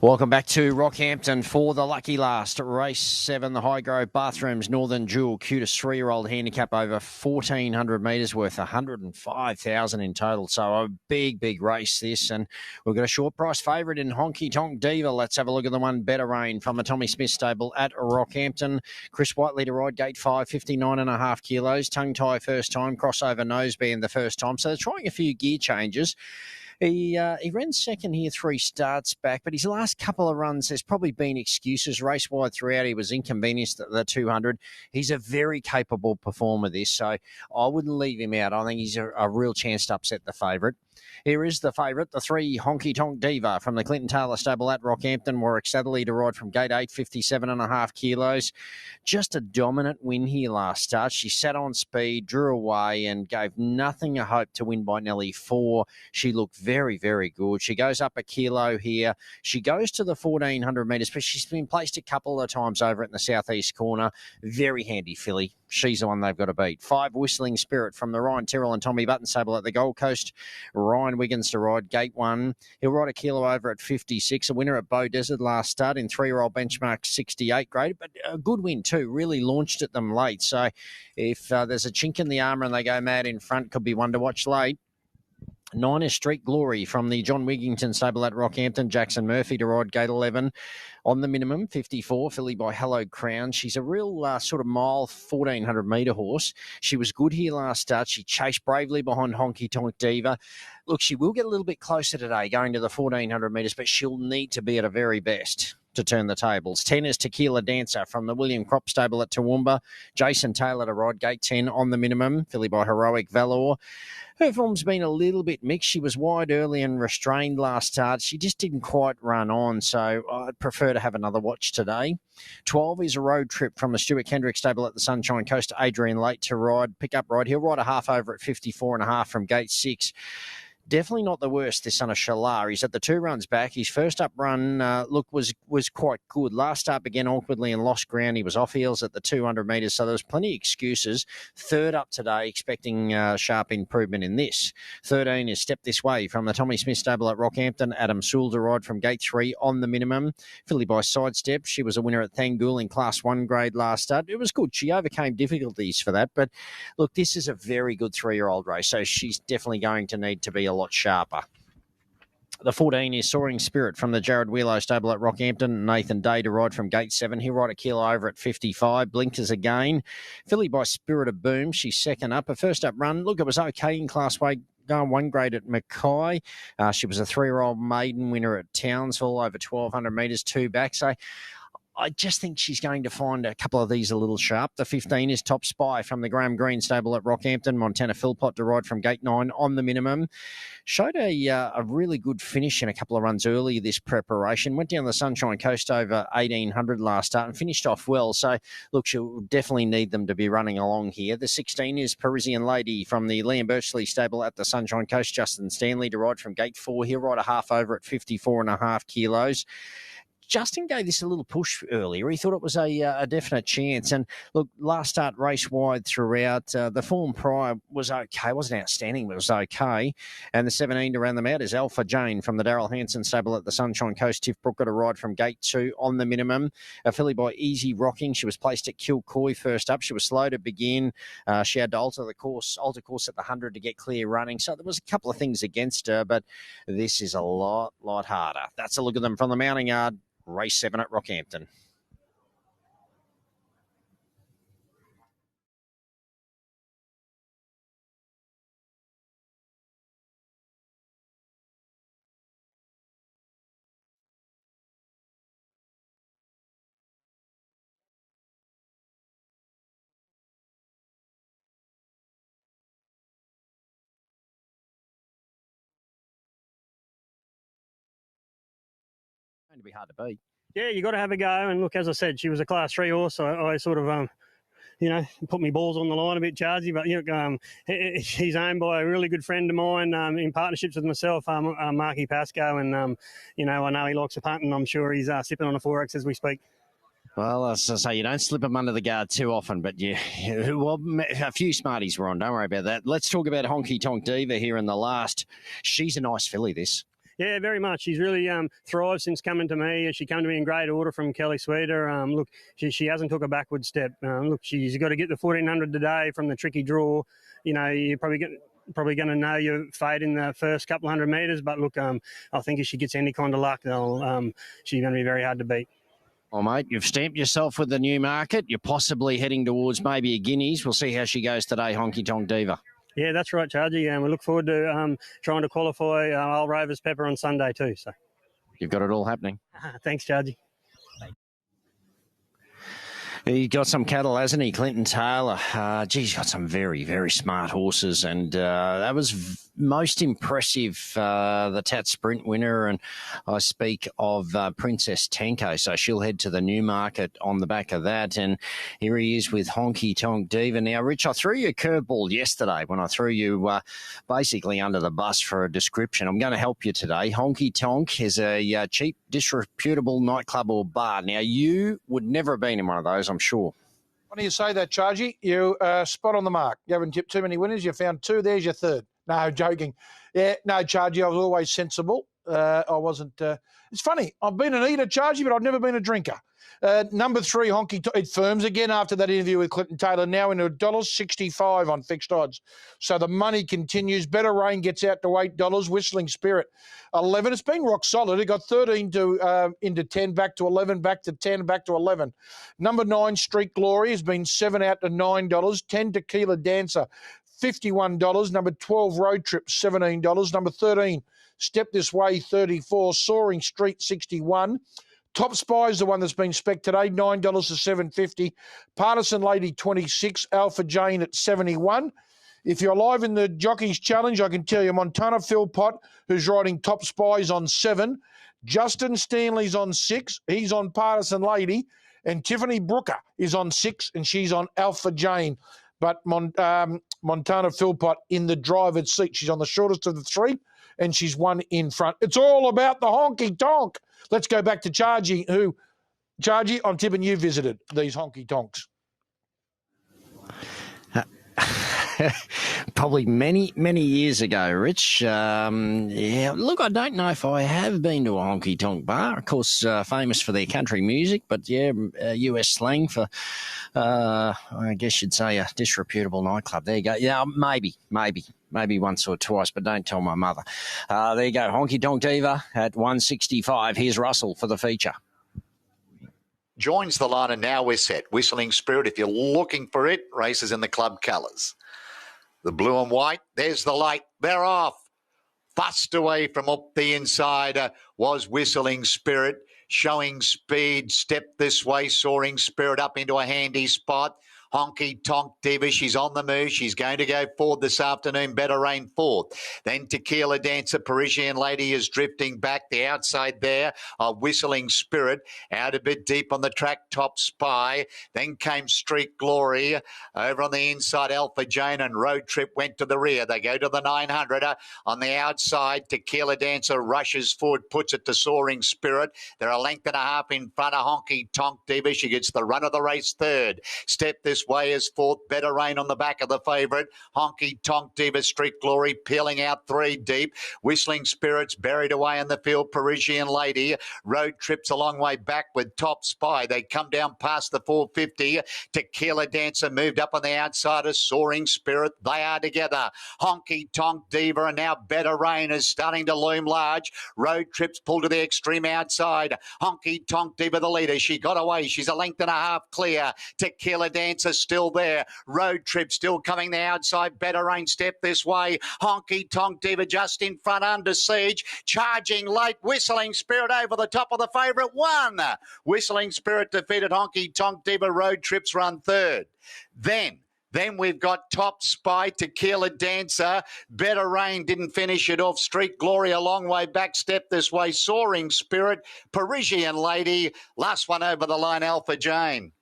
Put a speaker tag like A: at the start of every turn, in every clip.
A: Welcome back to Rockhampton for the lucky last. Race 7, the HIGHGROVE Bathrooms Northern Jewel QTIS 3-year-old handicap over 1,400 metres worth 105,000 in total. So a big race this. And we've got a short price favourite in Honkytonk Diva. Let's have a look at the one Better Rain from the Tommy Smith stable at Rockhampton. Chris Whiteley to ride, gate 5, 59.5 kilos. Tongue tie first time, crossover nose band the first time. So they're trying a few gear changes. He ran second here 3 starts back, but his last couple of runs, there's probably been excuses. Race wide throughout, he was inconvenienced at the 200. He's a very capable performer, this, so I wouldn't leave him out. I think he's a real chance to upset the favourite. Here is the favourite, the 3 Honkytonk Diva from the Clinton Taylor stable at Rockhampton. Warwick Satherley to ride from gate 8, 57.5 kilos. Just a dominant win here last start. She sat on speed, drew away, and gave nothing a hope to win by nearly 4. She looked very good. She goes up a kilo here. She goes to the 1,400 metres, but she's been placed a couple of times over in the southeast corner. Very handy filly. She's the one they've got to beat. 5 Whistling Spirit from the Ryan Tyrrell and Tommy Button stable at the Gold Coast. Ryan Wiggins to ride, gate 1. He'll ride a kilo over at 56. A winner at Bow Desert last start in 3-year-old benchmark 68 grade, but a good win too. Really launched at them late. So if there's a chink in the armour and they go mad in front, could be one to watch late. 9 is Street Glory from the John Wigington stable at Rockhampton. Jackson Murphy to ride, gate 11. On the minimum, 54, filly by Hello Crown. She's a real sort of mile, 1,400 metre horse. She was good here last start. She chased bravely behind Honkytonk Diva. Look, she will get a little bit closer today, going to the 1,400 metres, but she'll need to be at her very best to turn the tables. 10 is Tequila Dancer from the William Crop stable at Toowoomba. Jason Taylor to ride, gate 10 on the minimum, filly by Heroic Valor. Her form's been a little bit mixed. She was wide early and restrained last start. She just didn't quite run on, so I'd prefer to have another watch today. 12 is a Road Trip from the Stuart Kendrick stable at the Sunshine Coast. Adrian Late to ride, pick up ride. He'll ride a half over at 54.5 from gate 6. Definitely not the worst, this son of Shalar. He's at the 2 runs back. His first up run, was quite good. Last start began awkwardly and lost ground. He was off heels at the 200 metres, so there was plenty of excuses. Third up today, expecting sharp improvement in this. 13 is Step This Way from the Tommy Smith stable at Rockhampton. Adam Sewell to ride from gate 3 on the minimum. Filly by Sidestep. She was a winner at Thangul in Class 1 grade last start. It was good. She overcame difficulties for that, but look, this is a very good 3-year-old race, so she's definitely going to need to be a lot sharper. The 14 is Soaring Spirit from the Jared Wheelow stable at Rockhampton. Nathan Day to ride from gate 7. He'll ride a kilo over at 55. Blinkers again. Filly by Spirit of Boom. She's second up. Her first up run, look, it was okay in Class 1. Going 1 grade at Mackay. She was a 3-year-old maiden winner at Townsville over 1,200 metres, 2 back. So I just think she's going to find a couple of these a little sharp. The 15 is Top Spy from the Graham Green stable at Rockhampton. Montana Philpott to ride from gate 9 on the minimum. Showed a really good finish in a couple of runs early this preparation. Went down the Sunshine Coast over 1,800 last start and finished off well. So, look, she'll definitely need them to be running along here. The 16 is Parisian Lady from the Liam Birchley stable at the Sunshine Coast. Justin Stanley to ride from gate 4. He'll ride a half over at 54.5 kilos. Justin gave this a little push earlier. He thought it was a definite chance. And look, last start race wide throughout. The form prior was okay. It wasn't outstanding, but it was okay. And the 17 to round them out is Alpha Jane from the Darrell Hanson stable at the Sunshine Coast. Tiff Brook got a ride from gate 2 on the minimum. A filly by Easy Rocking. She was placed at Kilcoy first up. She was slow to begin. She had to alter course at the 100 to get clear running. So there was a couple of things against her, but this is a lot harder. That's a look at them from the mounting yard. Race 7 at Rockhampton. Going to be hard to beat.
B: Yeah, you got to have a go. And look, as I said, she was a Class 3 horse. So I sort of, put my balls on the line a bit, Chargy. But, he's owned by a really good friend of mine in partnerships with myself, Marky Pascoe. And, I know he likes a punt, and I'm sure he's sipping on a 4X as we speak.
A: Well, as I say, you don't slip them under the guard too often, but a few smarties were on. Don't worry about that. Let's talk about Honkytonk Diva here in the last. She's a nice filly, this.
B: Yeah, very much. She's really thrived since coming to me. She came to me in great order from Kelly Sweeter. Look, she hasn't took a backward step. Look, she's got to get the 1400 today from the tricky draw. You know, you're probably going to know your fate in the first couple 100 metres. But look, I think if she gets any kind of luck, she's going to be very hard to beat.
A: Well, mate, you've stamped yourself with the new market. You're possibly heading towards maybe a guineas. We'll see how she goes today, Honkytonk Diva.
B: Yeah, that's right, Chargy. And we look forward to trying to qualify old Rovers Pepper on Sunday too. So
A: you've got it all happening.
B: Thanks, Chargy.
A: He's got some cattle, hasn't he, Clinton Taylor? He's got some very, very smart horses, and that was most impressive, the Tat Sprint winner, and I speak of Princess Tenko, so she'll head to the Newmarket on the back of that, and here he is with Honkytonk Diva. Now, Rich, I threw you a curveball yesterday when I threw you basically under the bus for a description. I'm going to help you today. Honkytonk is a cheap, disreputable nightclub or bar. Now, you would never have been in one of those, I'm sure.
C: Why do you say that, Chargy? You spot on the mark. You haven't tipped too many winners. You found two. There's your third. No, joking. Yeah, no, Chargy, I was always sensible. I wasn't... it's funny. I've been an eater, Chargy, but I've never been a drinker. Number 3, it firms again after that interview with Clinton Taylor, now into $1.65 on fixed odds. So the money continues. Better Rain gets out to $8. Whistling Spirit, 11. It's been rock solid. It got 13 to into 10, back to 11, back to 10, back to 11. Number 9, Street Glory, has been 7 out to $9. 10, Tequila Dancer, $51. Number 12, Roadtrip, $17. Number 13, Step This Way, $34. Soaring Street, $61. Top Spy is the one that's been spec today, $9 to $7.50. Partisan Lady, $26. Alpha Jane at $71. If you're live in the Jockeys Challenge, I can tell you Montana Philpott, who's riding Top Spies, on 7. Justin Stanley's on 6. He's on Partisan Lady. And Tiffany Brooker is on 6, and she's on Alpha Jane. But Montana Philpott in the driver's seat. She's on the shortest of the 3, and she's 1 in front. It's all about the honky-tonk. Let's go back to Chargy, Chargy, I'm tipping you visited these honky-tonks.
A: Probably many, many years ago, Rich. Yeah, look, I don't know if I have been to a honky-tonk bar. Of course, famous for their country music, but yeah, US slang for, I guess you'd say, a disreputable nightclub. There you go. Yeah, maybe once or twice, but don't tell my mother. There you go, Honkytonk Diva at 165. Here's Russell for the feature.
D: Joins the line, and now we're set. Whistling Spirit, if you're looking for it, races in the club colours. The blue and white, there's the light, they're off. Fussed away from up the inside was Whistling Spirit, showing speed. Step This Way, Soaring Spirit up into a handy spot. Honkytonk Diva, she's on the move. She's going to go forward this afternoon. Better Rain 4th. Then Tequila Dancer, Parisian Lady is drifting back. The outside there of Whistling Spirit. Out a bit deep on the track, Top Spy. Then came Street Glory. Over on the inside, Alpha Jane, and Road Trip went to the rear. They go to the 900. On the outside, Tequila Dancer rushes forward, puts it to Soaring Spirit. They're a length and a half in front of Honkytonk Diva. She gets the run of the race 3rd. Step This Way is 4th. Better Rain on the back of the favourite. Honkytonk Diva, Street Glory peeling out 3 deep. Whistling Spirits buried away in the field. Parisian Lady. Road Trip's a long way back with Top Spy. They come down past the 450. Tequila Dancer moved up on the outside of Soaring Spirit. They are together. Honkytonk Diva, and now Better Rain is starting to loom large. Road Trip's pulled to the extreme outside. Honkytonk Diva, the leader. She got away. She's a length and a half clear. Tequila Dancer still there. Road Trip still coming the outside. Better Rain, Step This Way. Honkytonk Diva just in front, under siege. Charging late. Whistling Spirit over the top of the favourite. 1. Whistling Spirit defeated Honkytonk Diva. Road Trip's run 3rd. Then we've got Top Spy, Tequila Dancer. Better Rain didn't finish it off. Street Glory a long way back. Step This Way. Soaring Spirit. Parisian Lady. Last one over the line, Alpha Jane.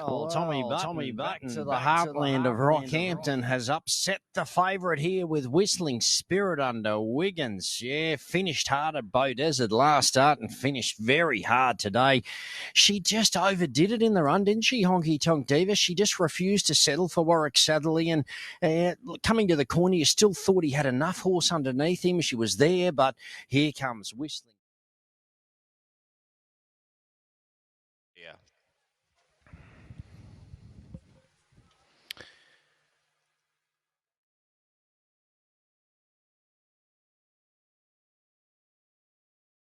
A: Well, Tommy Button to the heartland of Rockhampton has upset the favourite here with Whistling Spirit under Wiggins. Yeah, finished hard at Bow Desert last start and finished very hard today. She just overdid it in the run, didn't she, Honkytonk Diva? She just refused to settle for Warwick Satherley, and coming to the corner, you still thought he had enough horse underneath him. She was there, but here comes Whistling.